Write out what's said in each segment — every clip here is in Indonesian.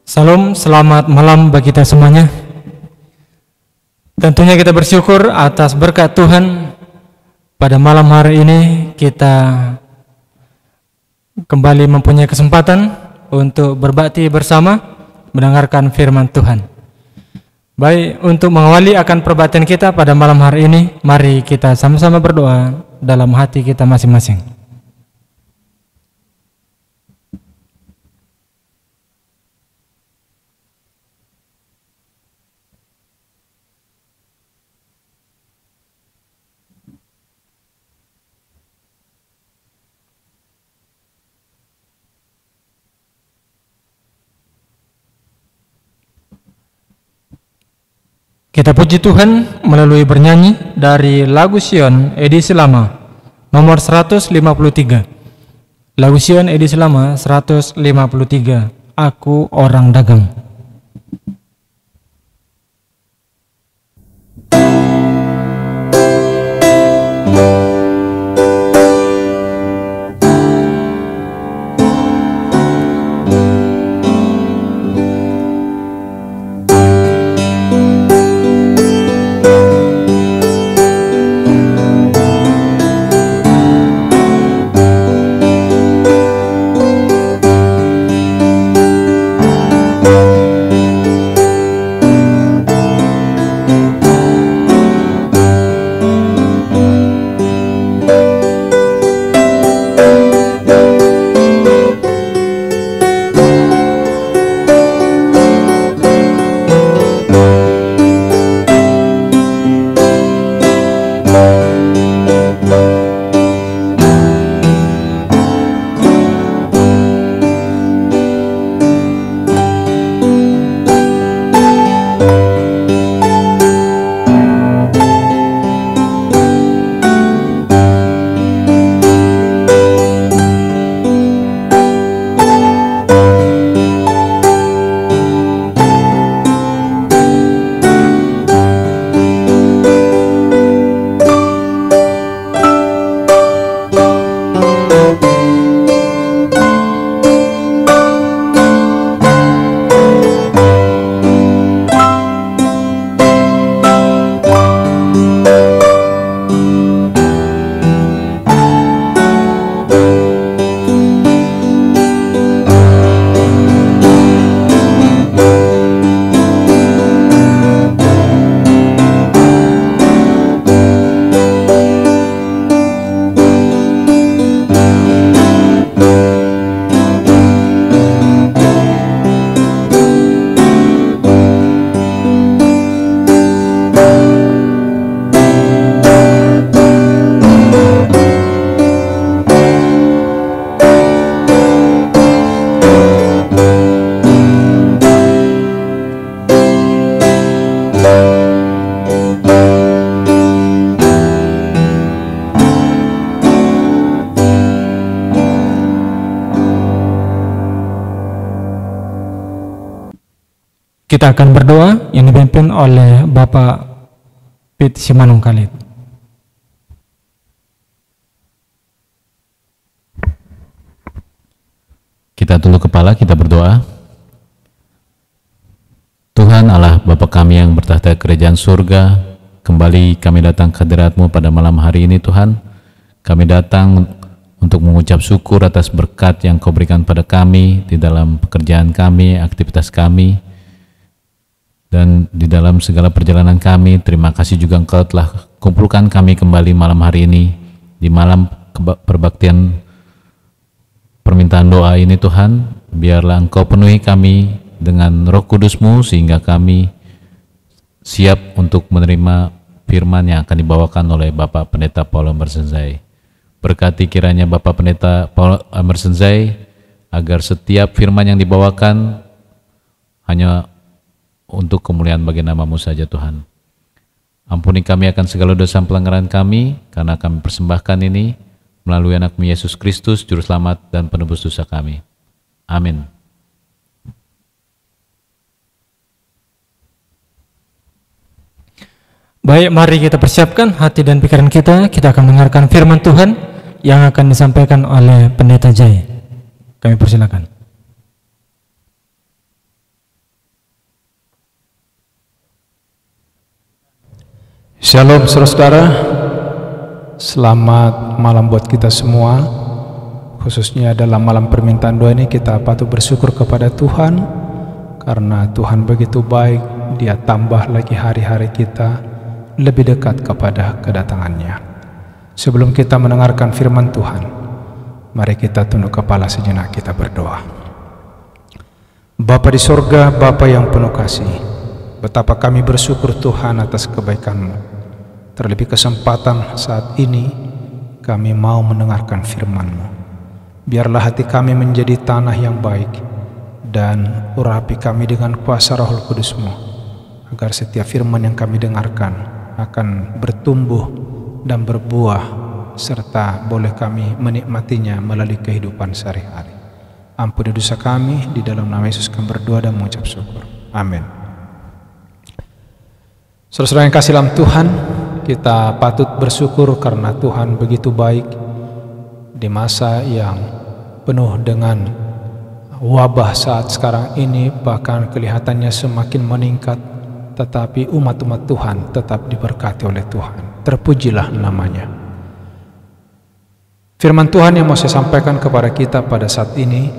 Salam, selamat malam bagi kita semuanya. Tentunya kita bersyukur atas berkat Tuhan. Pada malam hari ini kita kembali mempunyai kesempatan untuk berbakti bersama, mendengarkan firman Tuhan. Baik, untuk mengawali akan perbaktian kita pada malam hari ini, mari kita sama-sama berdoa dalam hati kita masing-masing. Kita puji Tuhan melalui bernyanyi dari lagu Sion edisi lama nomor 153. Lagu Sion edisi lama 153, Aku Orang Dagang. Kita akan berdoa yang dipimpin oleh Bapak Pit Simanung Khalid. Kita tunduk kepala, kita berdoa. Tuhan Allah Bapa kami yang bertahta kerajaan surga, kembali kami datang ke hadirat-Mu pada malam hari ini Tuhan. Kami datang untuk mengucap syukur atas berkat yang Kau berikan pada kami di dalam pekerjaan kami, aktivitas kami, dan di dalam segala perjalanan kami. Terima kasih juga Engkau telah kumpulkan kami kembali malam hari ini, di malam perbaktian permintaan doa ini Tuhan. Biarlah Engkau penuhi kami dengan Roh Kudus-Mu sehingga kami siap untuk menerima firman yang akan dibawakan oleh Bapak Pendeta Paul Emersenzai. Berkati kiranya Bapak Pendeta Paul Emersenzai agar setiap firman yang dibawakan hanya untuk kemuliaan bagi nama-Mu saja Tuhan. Ampuni kami akan segala dosa pelanggaran kami, karena kami persembahkan ini melalui anak-Mu Yesus Kristus, Juru Selamat dan penebus dosa kami. Amin. Baik, mari kita persiapkan hati dan pikiran kita. Kita akan mendengarkan firman Tuhan yang akan disampaikan oleh Pendeta Jai. Kami persilakan. Shalom saudara-saudara, selamat malam buat kita semua. Khususnya dalam malam permintaan doa ini kita patut bersyukur kepada Tuhan, karena Tuhan begitu baik. Dia tambah lagi hari-hari kita lebih dekat kepada kedatangannya. Sebelum kita mendengarkan firman Tuhan, mari kita tunduk kepala sejenak, kita berdoa. Bapa di sorga, Bapa yang penuh kasih, betapa kami bersyukur Tuhan atas kebaikan-Mu. Terlebih kesempatan saat ini kami mau mendengarkan firman-Mu. Biarlah hati kami menjadi tanah yang baik, dan urapi kami dengan kuasa Roh Kudus-Mu, agar setiap firman yang kami dengarkan akan bertumbuh dan berbuah, serta boleh kami menikmatinya melalui kehidupan sehari-hari. Ampuni dosa kami, di dalam nama Yesus kami berdoa dan mengucap syukur. Amin. Saudara-saudara yang kasih dalam Tuhan, kita patut bersyukur karena Tuhan begitu baik. Di masa yang penuh dengan wabah saat sekarang ini, bahkan kelihatannya semakin meningkat, tetapi umat-umat Tuhan tetap diberkati oleh Tuhan. Terpujilah namanya. Firman Tuhan yang mau saya sampaikan kepada kita pada saat ini,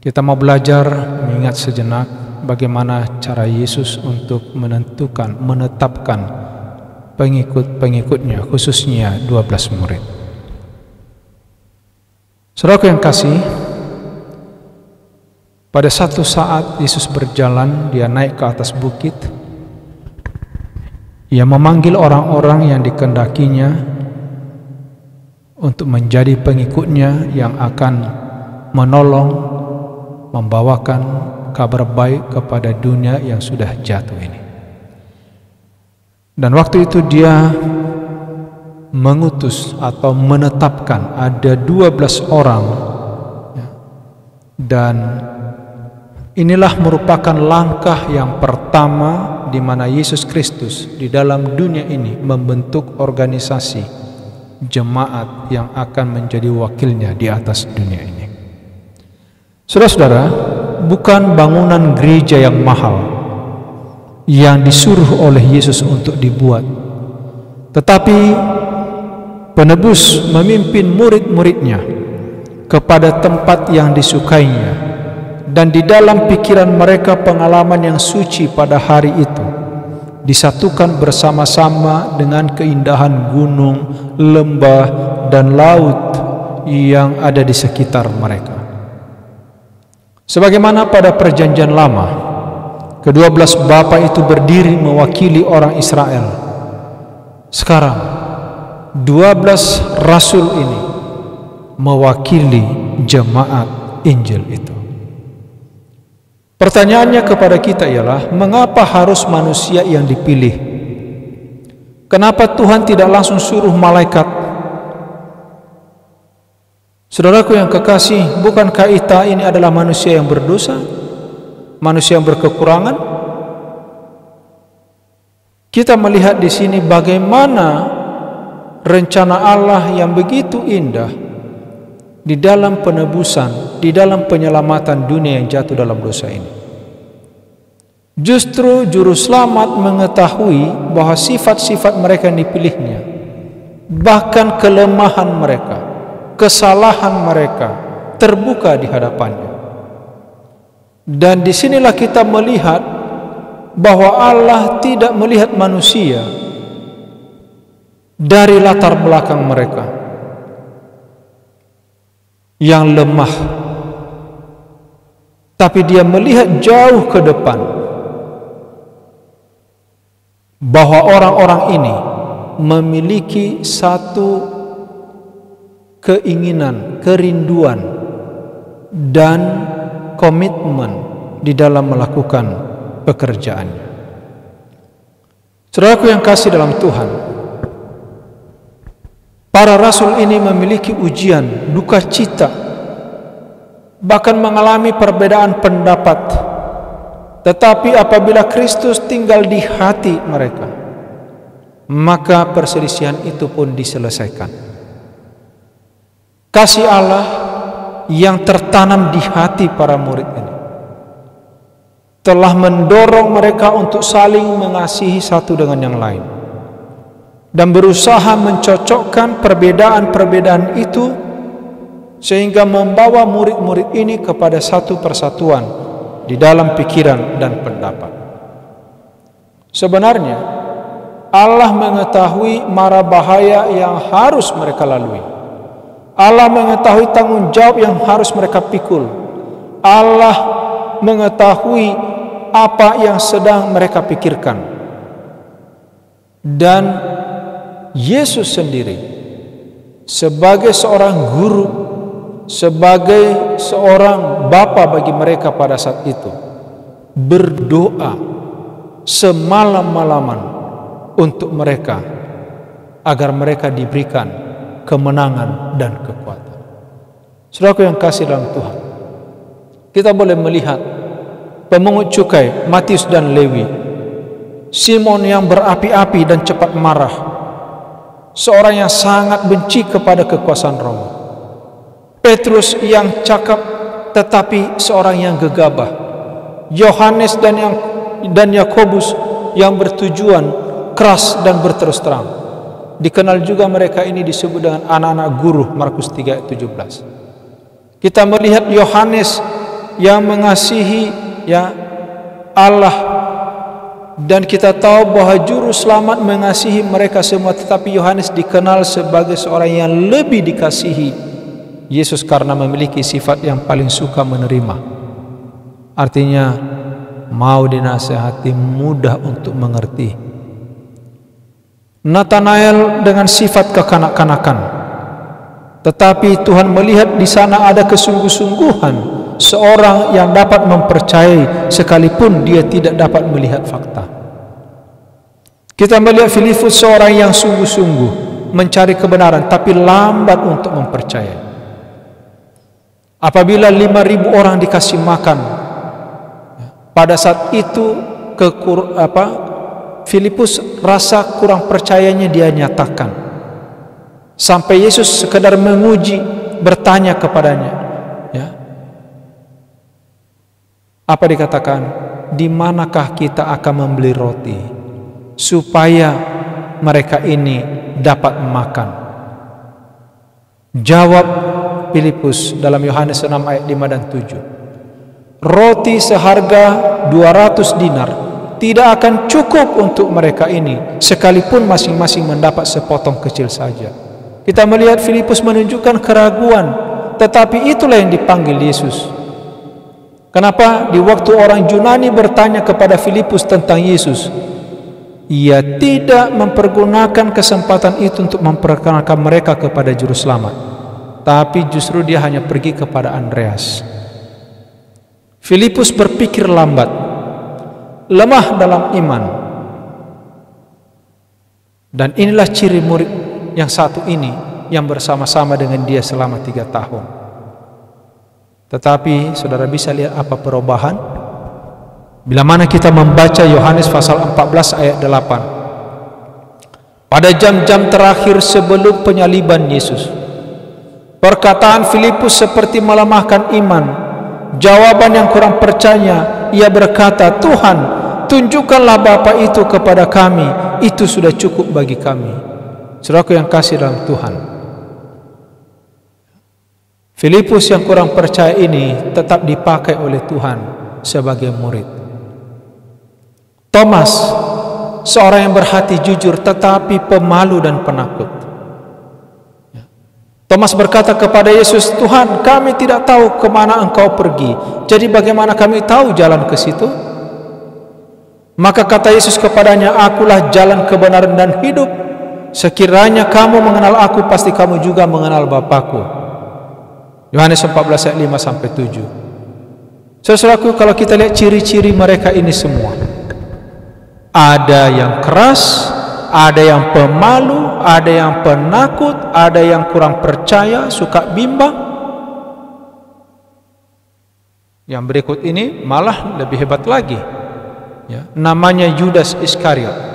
kita mau belajar mengingat sejenak bagaimana cara Yesus untuk menetapkan pengikut-pengikutnya, khususnya 12 murid. Saudaraku yang kasih, pada satu saat Yesus berjalan, dia naik ke atas bukit. Ia memanggil orang-orang yang dikehendakinya untuk menjadi pengikutnya yang akan menolong, membawakan kabar baik kepada dunia yang sudah jatuh ini. Dan waktu itu dia mengutus atau menetapkan ada 12 orang, dan inilah merupakan langkah yang pertama di mana Yesus Kristus di dalam dunia ini membentuk organisasi jemaat yang akan menjadi wakilnya di atas dunia ini. Saudara-saudara, bukan bangunan gereja yang mahal yang disuruh oleh Yesus untuk dibuat, tetapi penebus memimpin murid-muridnya kepada tempat yang disukainya, dan di dalam pikiran mereka pengalaman yang suci pada hari itu disatukan bersama-sama dengan keindahan gunung, lembah, dan laut yang ada di sekitar mereka. Sebagaimana pada perjanjian lama, ke-12 bapa itu berdiri mewakili orang Israel. Sekarang 12 rasul ini mewakili jemaat Injil itu. Pertanyaannya kepada kita ialah, mengapa harus manusia yang dipilih? Kenapa Tuhan tidak langsung suruh malaikat? Saudaraku yang kekasih, bukankah kita ini adalah manusia yang berdosa? Manusia yang berkekurangan? Kita melihat di sini bagaimana rencana Allah yang begitu indah di dalam penebusan, di dalam penyelamatan dunia yang jatuh dalam dosa ini. Justru juru selamat mengetahui bahwa sifat-sifat mereka yang dipilihnya, bahkan kelemahan mereka, kesalahan mereka terbuka di hadapannya. Dan disinilah kita melihat bahwa Allah tidak melihat manusia dari latar belakang mereka yang lemah, tapi Dia melihat jauh ke depan bahwa orang-orang ini memiliki satu keinginan, kerinduan, dan komitmen di dalam melakukan pekerjaannya. Saudaraku yang kasih dalam Tuhan, para rasul ini memiliki ujian, duka cita, bahkan mengalami perbedaan pendapat. Tetapi apabila Kristus tinggal di hati mereka, maka perselisihan itu pun diselesaikan. Kasih Allah yang tertanam di hati para murid ini telah mendorong mereka untuk saling mengasihi satu dengan yang lain. dan berusaha mencocokkan perbedaan-perbedaan itu sehingga membawa murid-murid ini kepada satu persatuan di dalam pikiran dan pendapat. Sebenarnya Allah mengetahui mara bahaya yang harus mereka lalui. Allah mengetahui tanggung jawab yang harus mereka pikul. Allah mengetahui apa yang sedang mereka pikirkan. Dan Yesus sendiri sebagai seorang guru, sebagai seorang bapa bagi mereka pada saat itu, berdoa semalam-malaman untuk mereka agar mereka diberikan kemenangan dan kekuatan. Saudaraku yang kasih dalam Tuhan, kita boleh melihat pemungut cukai Matius dan Lewi, Simon yang berapi-api dan cepat marah, seorang yang sangat benci kepada kekuasaan Roma, Petrus yang cakap tetapi seorang yang gegabah, Yohanes dan Yakobus yang bertujuan keras dan berterus terang. Dikenal juga mereka ini disebut dengan anak-anak guru, Markus 3 ayat 17. Kita melihat Yohanes yang mengasihi Allah, dan kita tahu bahwa juru selamat mengasihi mereka semua, tetapi Yohanes dikenal sebagai seorang yang lebih dikasihi Yesus karena memiliki sifat yang paling suka menerima. Artinya mau dinasehati, mudah untuk mengerti. Nathanael dengan sifat kekanak-kanakan, tetapi Tuhan melihat di sana ada kesungguh-sungguhan seorang yang dapat mempercayai sekalipun dia tidak dapat melihat fakta. Kita melihat Filipus, seorang yang sungguh-sungguh mencari kebenaran tapi lambat untuk mempercayai. Apabila 5.000 orang dikasih makan, pada saat itu Filipus rasa kurang percayanya dia nyatakan, sampai Yesus sekedar menguji, bertanya kepadanya, apa dikatakan? Di manakah kita akan membeli roti supaya mereka ini dapat makan? Jawab Filipus dalam Yohanes 6 ayat 5 dan 7. Roti seharga 200 dinar tidak akan cukup untuk mereka ini, sekalipun masing-masing mendapat sepotong kecil saja. Kita melihat Filipus menunjukkan keraguan, tetapi itulah yang dipanggil Yesus. Kenapa di waktu orang Yunani bertanya kepada Filipus tentang Yesus, ia tidak mempergunakan kesempatan itu untuk memperkenalkan mereka kepada juru selamat, tapi justru dia hanya pergi kepada Andreas. Filipus berpikir lambat, lemah dalam iman, dan inilah ciri murid yang satu ini yang bersama-sama dengan dia selama 3 tahun. Tetapi saudara bisa lihat apa perubahan bila mana kita membaca Yohanes pasal 14 ayat 8. Pada jam-jam terakhir sebelum penyaliban Yesus, perkataan Filipus seperti melemahkan iman. Jawaban yang kurang percaya, ia berkata, Tuhan, tunjukkanlah Bapa itu kepada kami, itu sudah cukup bagi kami. Saudaraku yang kasih dalam Tuhan, Filipus yang kurang percaya ini tetap dipakai oleh Tuhan sebagai murid. Thomas, seorang yang berhati jujur tetapi pemalu dan penakut. Thomas berkata kepada Yesus, Tuhan, kami tidak tahu kemana Engkau pergi, jadi bagaimana kami tahu jalan ke situ? Maka kata Yesus kepadanya, akulah jalan, kebenaran dan hidup. Sekiranya kamu mengenal aku, pasti kamu juga mengenal Bapakku. Yohanes 14 ayat 5 sampai 7. Saudaraku, kalau kita lihat ciri-ciri mereka ini semua, ada yang keras, ada yang pemalu, ada yang penakut, ada yang kurang percaya, suka bimbang. Yang berikut ini malah lebih hebat lagi, namanya Yudas Iskariot.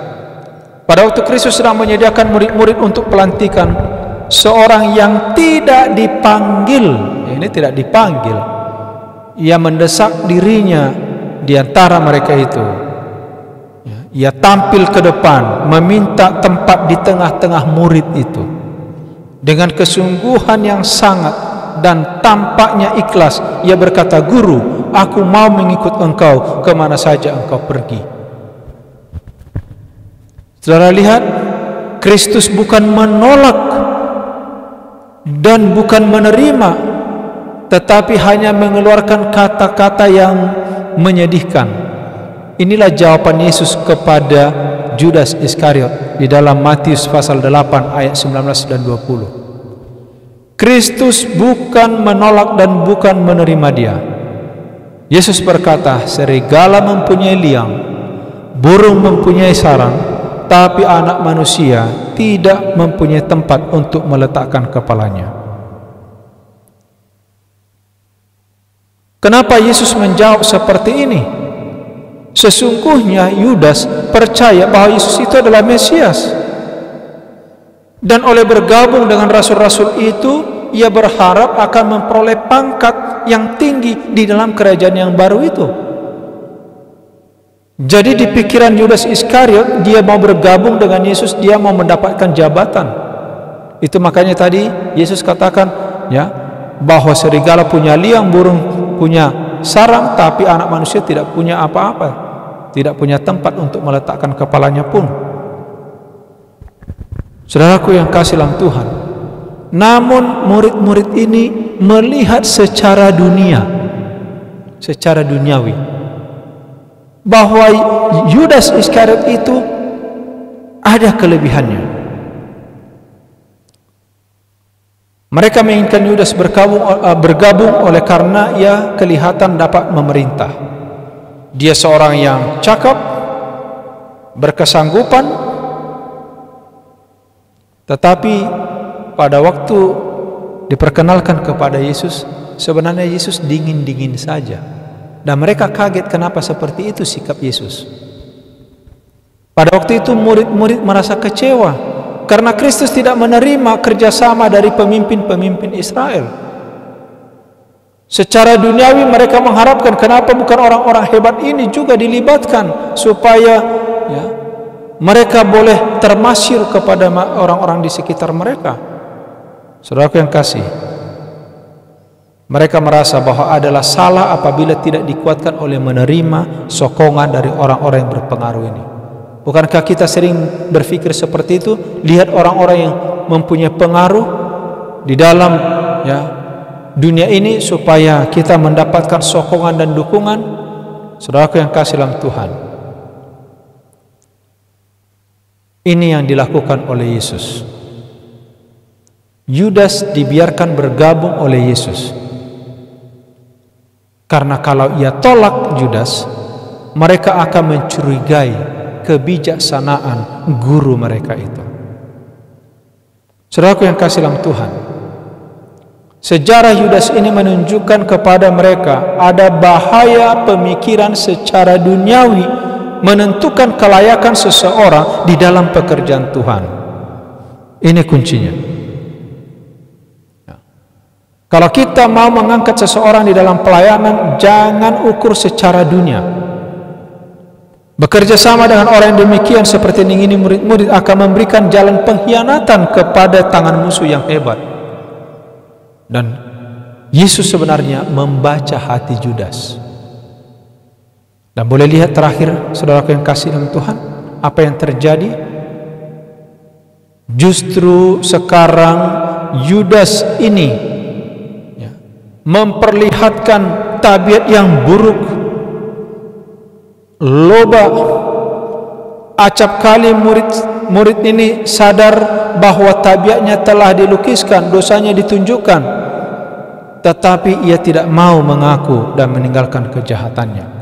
Pada waktu Kristus sedang menyediakan murid-murid untuk pelantikan, seorang yang tidak dipanggil, ini tidak dipanggil, ia mendesak dirinya di antara mereka itu. Ia tampil ke depan, meminta tempat di tengah-tengah murid itu. Dengan kesungguhan yang sangat dan tampaknya ikhlas, ia berkata, "Guru, aku mau mengikut engkau kemana saja engkau pergi." Saudara lihat, Kristus bukan menolak dan bukan menerima, tetapi hanya mengeluarkan kata-kata yang menyedihkan. Inilah jawaban Yesus kepada Judas Iskariot di dalam Matius pasal 8 ayat 19 dan 20. Kristus bukan menolak dan bukan menerima dia. Yesus berkata, "Serigala mempunyai liang, burung mempunyai sarang, tapi anak manusia tidak mempunyai tempat untuk meletakkan kepalanya." Kenapa Yesus menjawab seperti ini? Sesungguhnya Yudas percaya bahwa Yesus itu adalah Mesias. Dan oleh bergabung dengan rasul-rasul itu, ia berharap akan memperoleh pangkat yang tinggi di dalam kerajaan yang baru itu. Jadi di pikiran Yudas Iskariot, dia mau bergabung dengan Yesus, dia mau mendapatkan jabatan. Itu makanya tadi Yesus katakan, ya, bahwa serigala punya liang, burung punya sarang, tapi anak manusia tidak punya apa-apa, tidak punya tempat untuk meletakkan kepalanya pun. Saudaraku yang kasih dalam Tuhan, namun murid-murid ini melihat secara dunia, secara duniawi, bahwa Yudas Iskariot itu ada kelebihannya. Mereka menginginkan Yudas bergabung oleh karena ia kelihatan dapat memerintah. Dia seorang yang cakap, berkesanggupan, tetapi pada waktu diperkenalkan kepada Yesus, sebenarnya Yesus dingin-dingin saja. Dan mereka kaget kenapa seperti itu sikap Yesus. Pada waktu itu murid-murid merasa kecewa karena Kristus tidak menerima kerjasama dari pemimpin-pemimpin Israel. Secara duniawi mereka mengharapkan kenapa bukan orang-orang hebat ini juga dilibatkan supaya, ya, mereka boleh termasyur kepada orang-orang di sekitar mereka. Saudaraku yang kasih, mereka merasa bahwa adalah salah apabila tidak dikuatkan oleh menerima sokongan dari orang-orang yang berpengaruh ini. Bukankah kita sering berpikir seperti itu? Lihat orang-orang yang mempunyai pengaruh di dalam, ya, dunia ini supaya kita mendapatkan sokongan dan dukungan. Saudaraku yang kasih dalam Tuhan, ini yang dilakukan oleh Yesus. Yudas dibiarkan bergabung oleh Yesus karena kalau ia tolak Yudas, mereka akan mencurigai kebijaksanaan guru mereka itu. Saudaraku yang kasih dalam Tuhan, sejarah Yudas ini menunjukkan kepada mereka ada bahaya pemikiran secara duniawi menentukan kelayakan seseorang di dalam pekerjaan Tuhan. Ini kuncinya. Kalau kita mau mengangkat seseorang di dalam pelayanan, jangan ukur secara dunia. Bekerja sama dengan orang yang demikian seperti ini, murid-murid akan memberikan jalan pengkhianatan kepada tangan musuh yang hebat. Dan Yesus sebenarnya membaca hati Judas. Dan boleh lihat terakhir, saudaraku yang kasih dalam Tuhan, apa yang terjadi? Justru sekarang Yudas ini, ya, memperlihatkan tabiat yang buruk, loba. Acap kali murid ini sadar bahwa tabiatnya telah dilukiskan, dosanya ditunjukkan, tetapi ia tidak mau mengaku dan meninggalkan kejahatannya.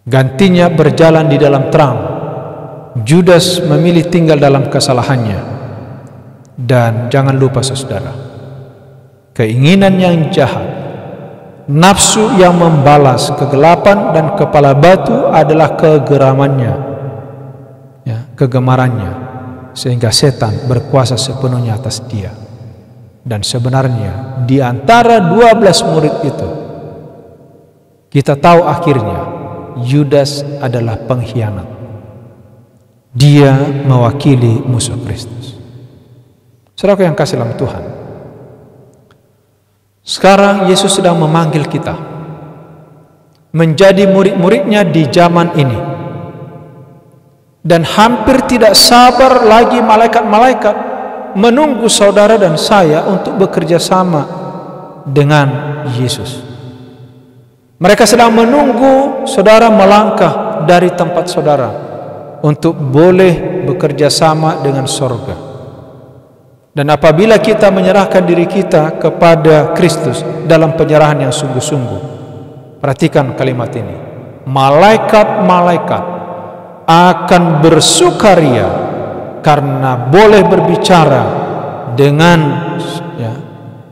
Gantinya berjalan di dalam terang. Judas memilih tinggal dalam kesalahannya. Dan jangan lupa saudara, keinginan yang jahat, nafsu yang membalas kegelapan dan kepala batu adalah kegeramannya, ya, kegemarannya, sehingga setan berkuasa sepenuhnya atas dia. Dan sebenarnya di antara 12 murid itu, kita tahu akhirnya Yudas adalah pengkhianat. Dia mewakili musuh Kristus. Saudaraku yang kasih dalam Tuhan, sekarang Yesus sedang memanggil kita menjadi murid-muridnya di zaman ini. Dan hampir tidak sabar lagi malaikat-malaikat menunggu saudara dan saya untuk bekerja sama dengan Yesus. Mereka sedang menunggu saudara melangkah dari tempat saudara untuk boleh bekerja sama dengan sorga. Dan apabila kita menyerahkan diri kita kepada Kristus dalam penyerahan yang sungguh-sungguh, perhatikan kalimat ini, malaikat-malaikat akan bersukaria karena boleh berbicara dengan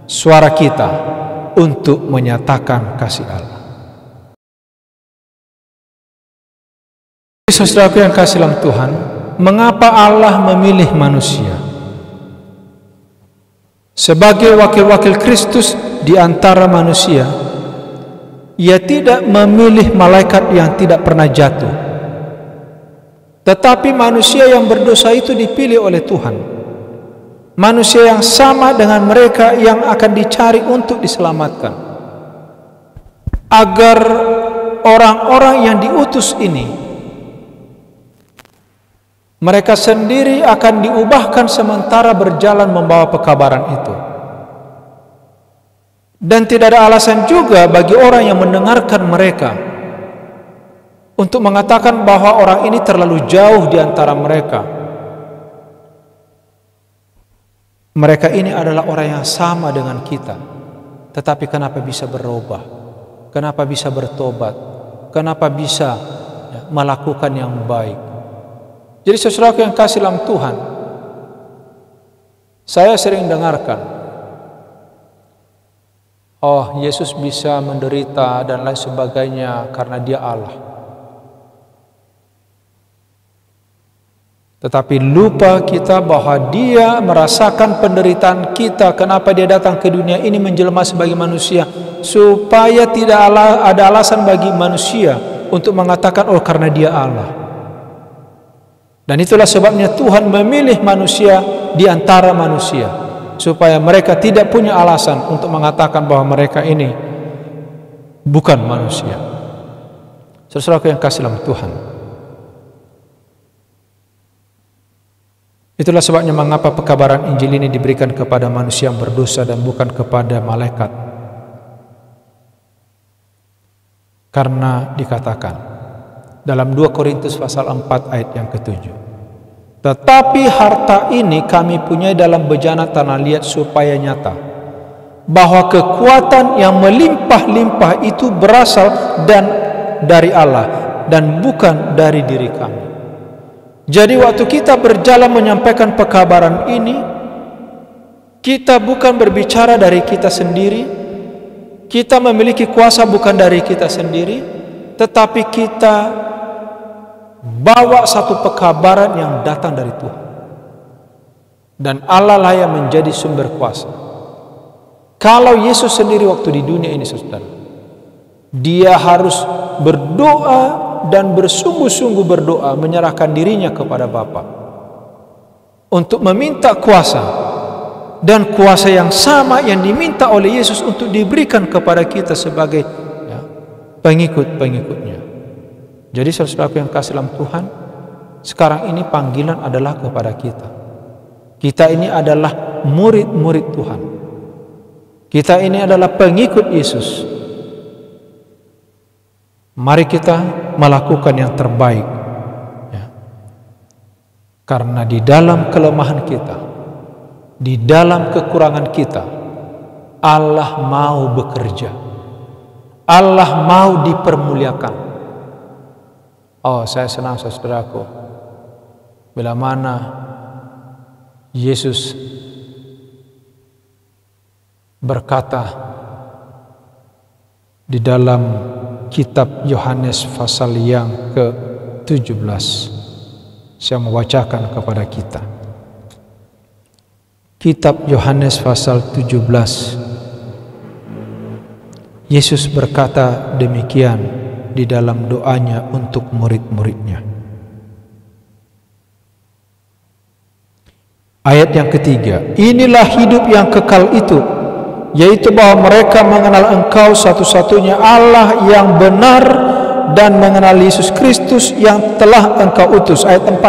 suara kita untuk menyatakan kasih Allah. Saudaraku yang kasih dalam Tuhan, mengapa Allah memilih manusia sebagai wakil-wakil Kristus di antara manusia? Ia tidak memilih malaikat yang tidak pernah jatuh, tetapi manusia yang berdosa itu dipilih oleh Tuhan. Manusia yang sama dengan mereka yang akan dicari untuk diselamatkan. Agar orang-orang yang diutus ini, mereka sendiri akan diubahkan sementara berjalan membawa pekabaran itu. Dan tidak ada alasan juga bagi orang yang mendengarkan mereka untuk mengatakan bahwa orang ini terlalu jauh di antara mereka. Mereka ini adalah orang yang sama dengan kita, tetapi kenapa bisa berubah? Kenapa bisa bertobat? Kenapa bisa melakukan yang baik? Jadi saudaraku yang kasih dalam Tuhan, saya sering dengarkan, oh Yesus bisa menderita dan lain sebagainya karena dia Allah. Tetapi lupa kita bahwa dia merasakan penderitaan kita. Kenapa dia datang ke dunia ini menjelma sebagai manusia? Supaya tidak ada alasan bagi manusia untuk mengatakan, oh karena dia Allah. Dan itulah sebabnya Tuhan memilih manusia di antara manusia, supaya mereka tidak punya alasan untuk mengatakan bahwa mereka ini bukan manusia. Saudaraku yang kasih dalam Tuhan, itulah sebabnya mengapa pekabaran Injil ini diberikan kepada manusia yang berdosa dan bukan kepada malaikat. Karena dikatakan dalam 2 Korintus pasal 4 ayat yang ke-7, tetapi harta ini kami punyai dalam bejana tanah liat supaya nyata bahwa kekuatan yang melimpah-limpah itu berasal dari Allah dan bukan dari diri kami. Jadi waktu kita berjalan menyampaikan pekabaran ini, kita bukan berbicara dari kita sendiri, kita memiliki kuasa bukan dari kita sendiri, tetapi kita bawa satu pekabaran yang datang dari Tuhan. Dan Allah lah yang menjadi sumber kuasa. Kalau Yesus sendiri waktu di dunia ini, saudara, dia harus berdoa dan bersungguh-sungguh berdoa, menyerahkan dirinya kepada Bapa untuk meminta kuasa, dan kuasa yang sama yang diminta oleh Yesus untuk diberikan kepada kita sebagai pengikut-pengikutnya. Jadi saudaraku yang kasih dalam Tuhan, sekarang ini panggilan adalah kepada kita. Kita ini adalah murid-murid Tuhan. Kita ini adalah pengikut Yesus. Mari kita melakukan yang terbaik, karena di dalam kelemahan kita, di dalam kekurangan kita, Allah mau bekerja, Allah mau dipermuliakan. Oh, saya senang saudaraku, bila mana Yesus berkata di dalam kitab Yohanes pasal yang ke-17. Saya membacakan kepada kita. Kitab Yohanes pasal 17. Yesus berkata demikian di dalam doanya untuk murid-muridnya. Ayat yang ketiga, inilah hidup yang kekal itu, yaitu bahwa mereka mengenal Engkau satu-satunya Allah yang benar dan mengenal Yesus Kristus yang telah Engkau utus. Ayat 4,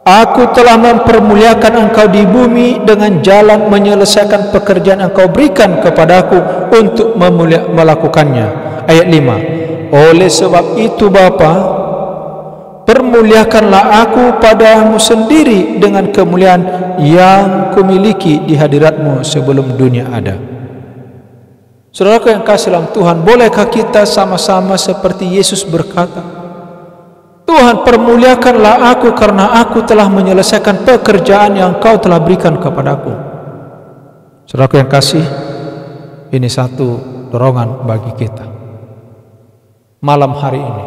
aku telah mempermuliakan Engkau di bumi dengan jalan menyelesaikan pekerjaan Engkau berikan kepadaku untuk melakukannya. Ayat 5, oleh sebab itu Bapa, permuliakanlah aku padamu sendiri dengan kemuliaan yang kumiliki di hadiratmu sebelum dunia ada. Saudaraku yang kasih dalam Tuhan, bolehkah kita sama-sama seperti Yesus berkata, Tuhan, permuliakanlah aku karena aku telah menyelesaikan pekerjaan yang Kau telah berikan kepadaku. Saudaraku yang kasih, ini satu dorongan bagi kita. Malam hari ini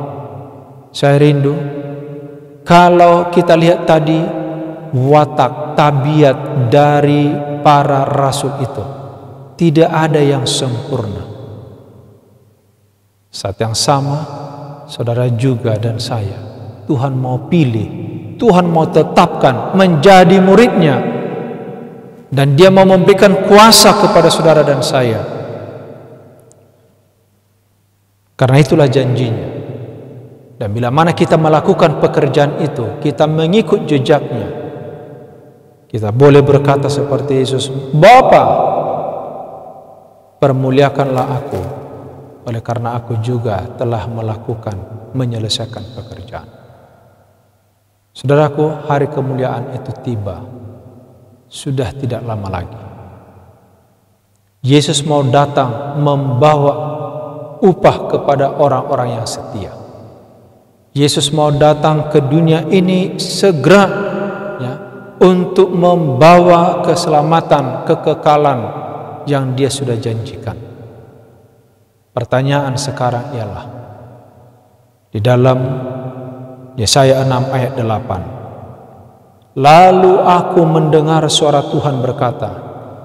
saya rindu kalau kita lihat tadi watak, tabiat dari para rasul itu, tidak ada yang sempurna. Saat yang sama, saudara juga dan saya, Tuhan mau pilih, Tuhan mau tetapkan menjadi muridnya, dan Dia mau memberikan kuasa kepada saudara dan saya. Karena itulah janjinya. Dan bila mana kita melakukan pekerjaan itu, kita mengikut jejaknya, kita boleh berkata seperti Yesus, Bapa, permuliakanlah aku, oleh karena aku juga telah menyelesaikan pekerjaan. Saudaraku, hari kemuliaan itu tiba, sudah tidak lama lagi. Yesus mau datang membawa upah kepada orang-orang yang setia. Yesus mau datang ke dunia ini segera, ya, untuk membawa keselamatan, kekekalan yang Dia sudah janjikan. Pertanyaan sekarang ialah, di dalam Yesaya 6 ayat 8, lalu aku mendengar suara Tuhan berkata,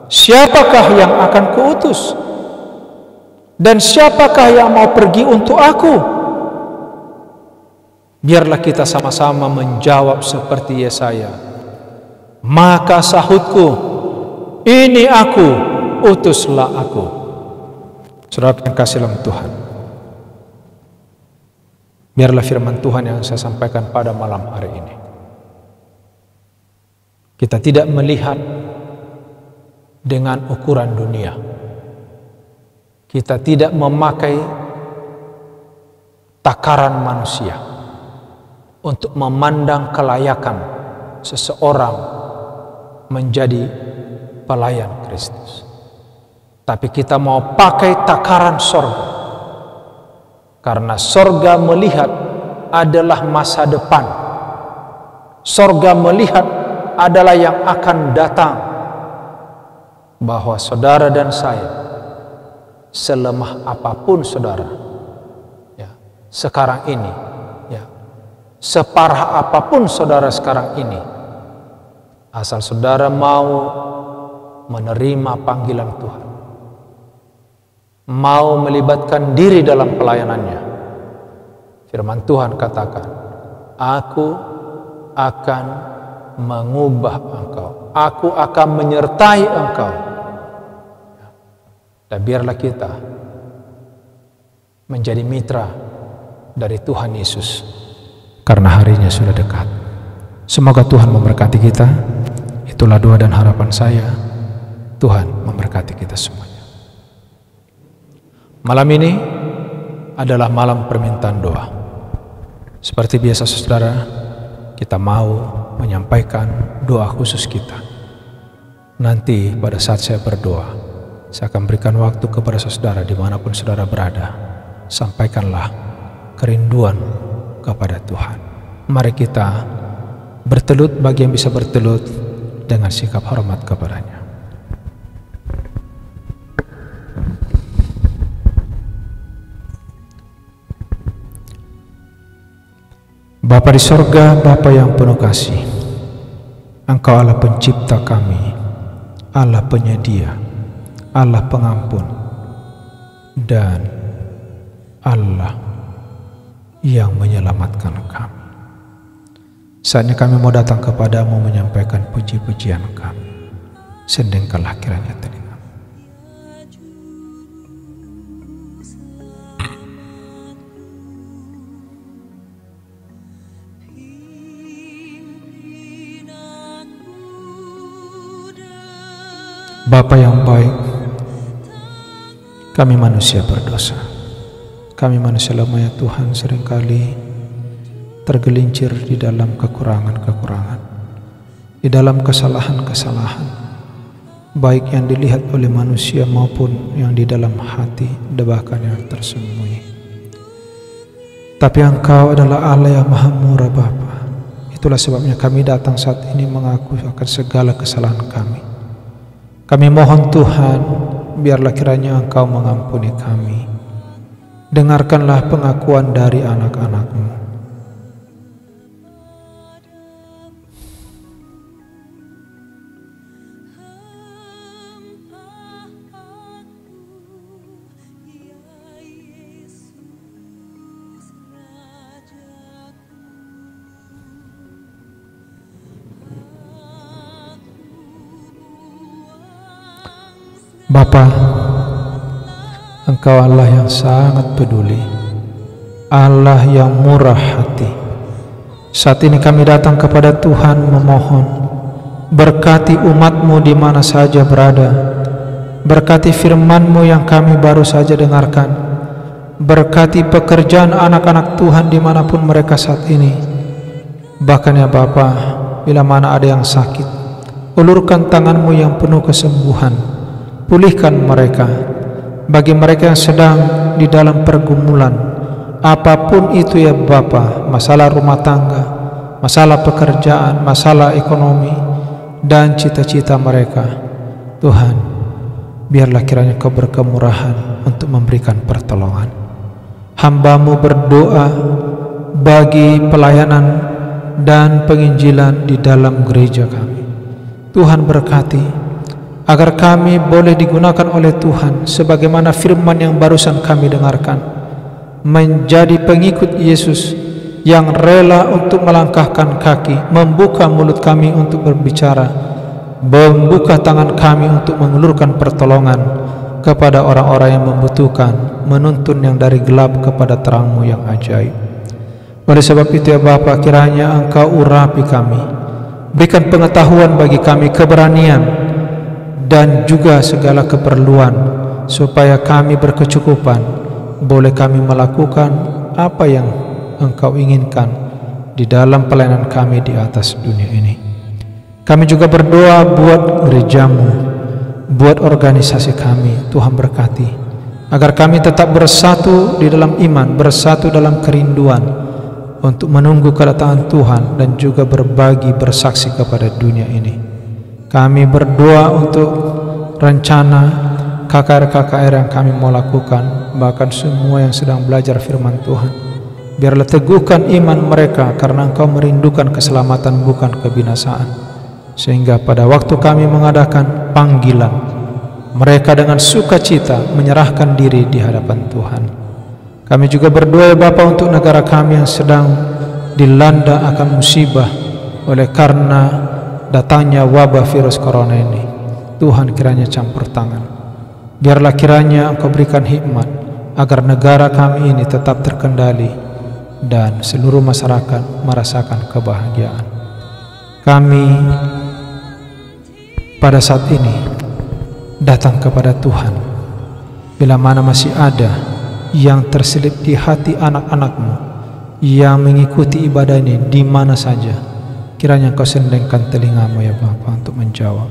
siapakah yang akan kuutus? Dan siapakah yang mau pergi untuk aku? Biarlah kita sama-sama menjawab seperti Yesaya. Maka sahutku, ini aku, utuslah aku. Saudara yang kasih dalam Tuhan, biarlah firman Tuhan yang saya sampaikan pada malam hari ini, kita tidak melihat dengan ukuran dunia. Kita tidak memakai takaran manusia untuk memandang kelayakan seseorang menjadi pelayan Kristus. Tapi kita mau pakai takaran sorga, karena sorga melihat adalah masa depan. Sorga melihat adalah yang akan datang, bahwa saudara dan saya, selemah apapun saudara, ya, sekarang ini, ya, separah apapun saudara sekarang ini, asal saudara mau menerima panggilan Tuhan, mau melibatkan diri dalam pelayanannya, firman Tuhan katakan, aku akan mengubah engkau, aku akan menyertai engkau. Dan biarlah kita menjadi mitra dari Tuhan Yesus, karena harinya sudah dekat. Semoga Tuhan memberkati kita. Itulah doa dan harapan saya. Tuhan memberkati kita semuanya. Malam ini adalah malam permintaan doa. Seperti biasa saudara, kita mau menyampaikan doa khusus kita. Nanti pada saat saya berdoa, saya akan berikan waktu kepada saudara dimanapun saudara berada. Sampaikanlah kerinduan kepada Tuhan. Mari kita bertelut bagi yang bisa bertelut dengan sikap hormat kepadanya. Bapa di sorga, Bapa yang penuh kasih, Engkau Allah pencipta kami, Allah penyedia, Allah pengampun, dan Allah yang menyelamatkan kami. Saatnya kami mau datang kepadamu menyampaikan puji-pujian kami. Sendengkanlah kiranya telinga. Bapa yang baik, kami manusia berdosa. Kami manusia lemah ya Tuhan, seringkali tergelincir di dalam kekurangan-kekurangan, di dalam kesalahan-kesalahan, baik yang dilihat oleh manusia maupun yang di dalam hati, bahkan yang tersembunyi. Tapi Engkau adalah Allah yang maha murah Bapa. Itulah sebabnya kami datang saat ini mengaku akan segala kesalahan kami. Kami mohon Tuhan, biarlah kiranya Engkau mengampuni kami. Dengarkanlah pengakuan dari anak-anak-Mu. Bapa, Engkau Allah yang sangat peduli, Allah yang murah hati. Saat ini kami datang kepada Tuhan memohon, berkati umat-Mu di mana saja berada, berkati firman-Mu yang kami baru saja dengarkan, berkati pekerjaan anak-anak Tuhan dimanapun mereka saat ini. Bahkan ya Bapa, bila mana ada yang sakit, ulurkan tangan-Mu yang penuh kesembuhan, pulihkan mereka. Bagi mereka yang sedang di dalam pergumulan, apapun itu ya Bapa, masalah rumah tangga, masalah pekerjaan, masalah ekonomi, dan cita-cita mereka, Tuhan, biarlah kiranya Kau berkemurahan untuk memberikan pertolongan. Hamba-Mu berdoa bagi pelayanan dan penginjilan di dalam gereja kami. Tuhan berkati, agar kami boleh digunakan oleh Tuhan sebagaimana firman yang barusan kami dengarkan, menjadi pengikut Yesus yang rela untuk melangkahkan kaki, membuka mulut kami untuk berbicara, membuka tangan kami untuk mengulurkan pertolongan kepada orang-orang yang membutuhkan, menuntun yang dari gelap kepada terang-Mu yang ajaib. Oleh sebab itu ya Bapa, kiranya Engkau urapi kami, berikan pengetahuan bagi kami, keberanian, dan juga segala keperluan, supaya kami berkecukupan, boleh kami melakukan apa yang Engkau inginkan di dalam pelayanan kami di atas dunia ini. Kami juga berdoa buat gereja-Mu, buat organisasi kami. Tuhan berkati, agar kami tetap bersatu di dalam iman, bersatu dalam kerinduan untuk menunggu kedatangan Tuhan dan juga berbagi, bersaksi kepada dunia ini. Kami berdoa untuk rencana KKR-KKR yang kami mau lakukan, bahkan semua yang sedang belajar firman Tuhan. Biarlah teguhkan iman mereka, karena Engkau merindukan keselamatan bukan kebinasaan. Sehingga pada waktu kami mengadakan panggilan, mereka dengan sukacita menyerahkan diri di hadapan Tuhan. Kami juga berdoa Bapa untuk negara kami yang sedang dilanda akan musibah oleh karena datangnya wabah virus corona ini. Tuhan kiranya campur tangan. Biarlah kiranya Engkau berikan hikmat agar negara kami ini tetap terkendali dan seluruh masyarakat merasakan kebahagiaan. Kami pada saat ini datang kepada Tuhan, bila mana masih ada yang terselip di hati anak-anak-Mu yang mengikuti ibadah ini di mana saja, kiranya Engkau sendengkan telinga-Mu ya Bapa untuk menjawab.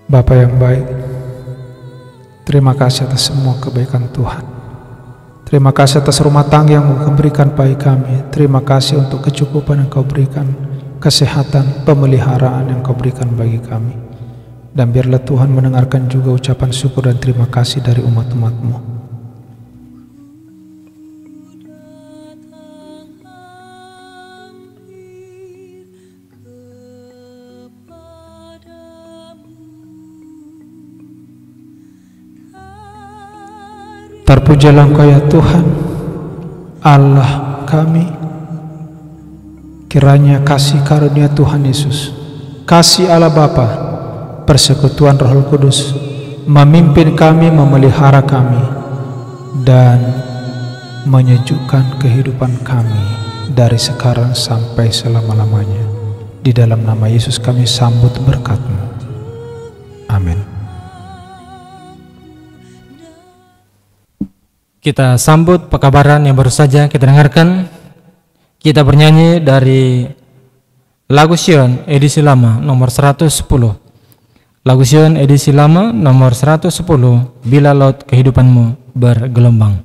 Bapa yang baik, Terima kasih atas semua kebaikan Tuhan. Terima kasih atas rumah tangga yang Kau berikan bagi kami. Terima kasih untuk kecukupan yang Kau berikan, kesehatan, pemeliharaan yang Kau berikan bagi kami. Dan biarlah Tuhan mendengarkan juga ucapan syukur dan terima kasih dari umat-umat-Mu. Terpujilah Engkau ya Tuhan, Allah kami. Kiranya kasih karunia Tuhan Yesus, kasih Allah Bapa, persekutuan Roh Kudus memimpin kami, memelihara kami, dan menyejukkan kehidupan kami dari sekarang sampai selama-lamanya. Di dalam nama Yesus kami sambut berkat-Mu. Amin. Kita sambut pekabaran yang baru saja kita dengarkan. Kita bernyanyi dari lagu Sion edisi lama nomor 110. Lagu Sion edisi lama nomor 110, Bila Laut Kehidupanmu Bergelombang.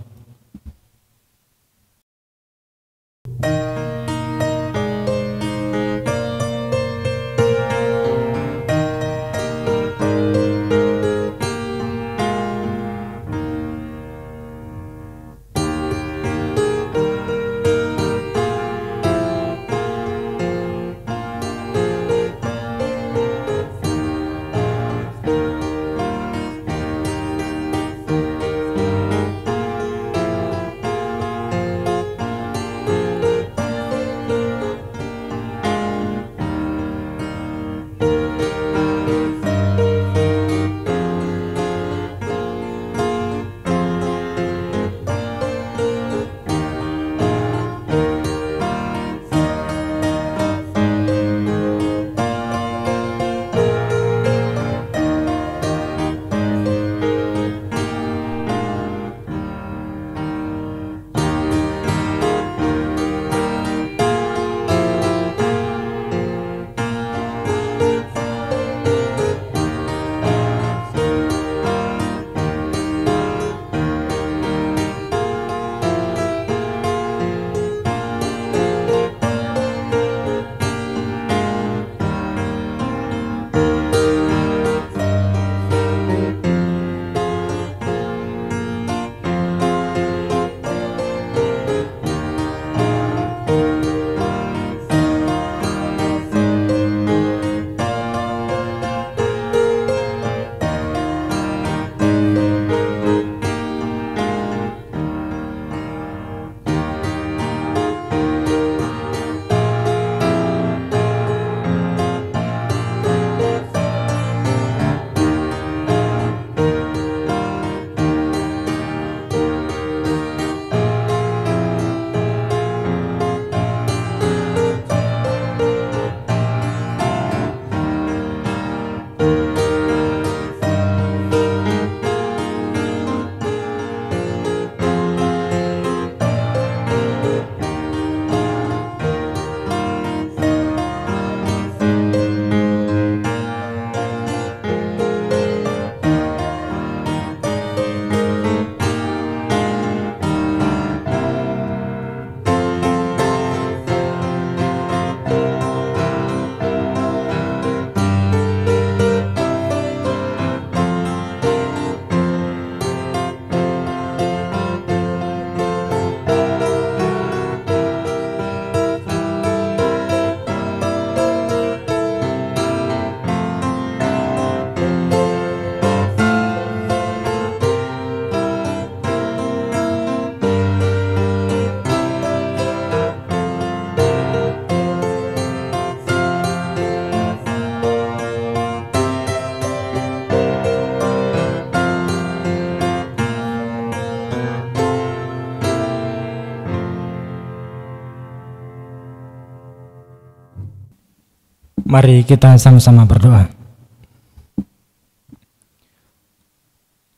Mari kita sama-sama berdoa.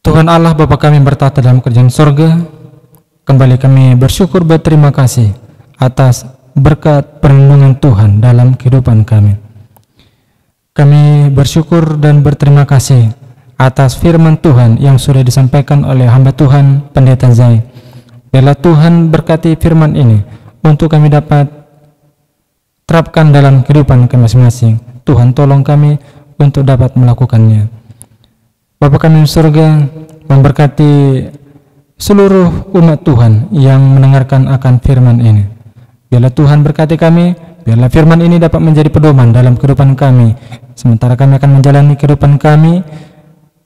Tuhan Allah Bapa kami bertata dalam kerajaan sorga, kembali kami bersyukur berterima kasih atas berkat perlindungan Tuhan dalam kehidupan kami. Kami bersyukur dan berterima kasih atas firman Tuhan yang sudah disampaikan oleh hamba Tuhan Pendeta Zai. Biarlah Tuhan berkati firman ini untuk kami dapat terapkan dalam kehidupan kami masing-masing. Tuhan tolong kami untuk dapat melakukannya. Bapa kami di surga, memberkati seluruh umat Tuhan yang mendengarkan akan firman ini. Biarlah Tuhan berkati kami, biarlah firman ini dapat menjadi pedoman dalam kehidupan kami, sementara kami akan menjalani kehidupan kami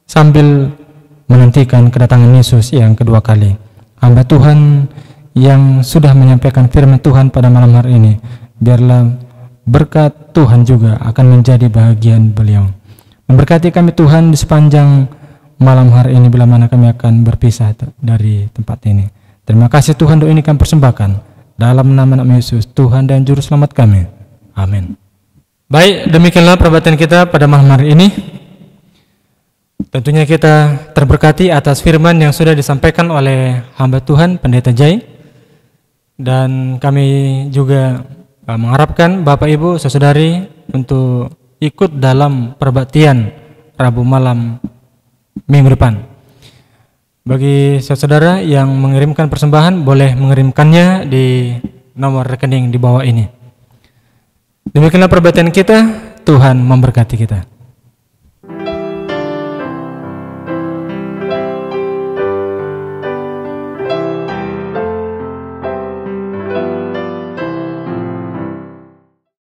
sambil menantikan kedatangan Yesus yang kedua kali. Hamba Tuhan yang sudah menyampaikan firman Tuhan pada malam hari ini, biarlah berkat Tuhan juga akan menjadi bahagian beliau. Memberkati kami Tuhan di sepanjang malam hari ini bila mana kami akan berpisah dari tempat ini. Terima kasih Tuhan, doa ini kami persembahkan dalam nama Yesus Tuhan dan Juru Selamat kami. Amin. Baik, demikianlah perbuatan kita pada malam hari ini. Tentunya kita terberkati atas firman yang sudah disampaikan oleh hamba Tuhan Pendeta Jai. Dan kami juga mengharapkan Bapak Ibu Saudari untuk ikut dalam perbaktian Rabu malam minggu depan. Bagi saudara yang mengirimkan persembahan, boleh mengirimkannya di nomor rekening di bawah ini. Demikianlah perbaktian kita. Tuhan memberkati kita.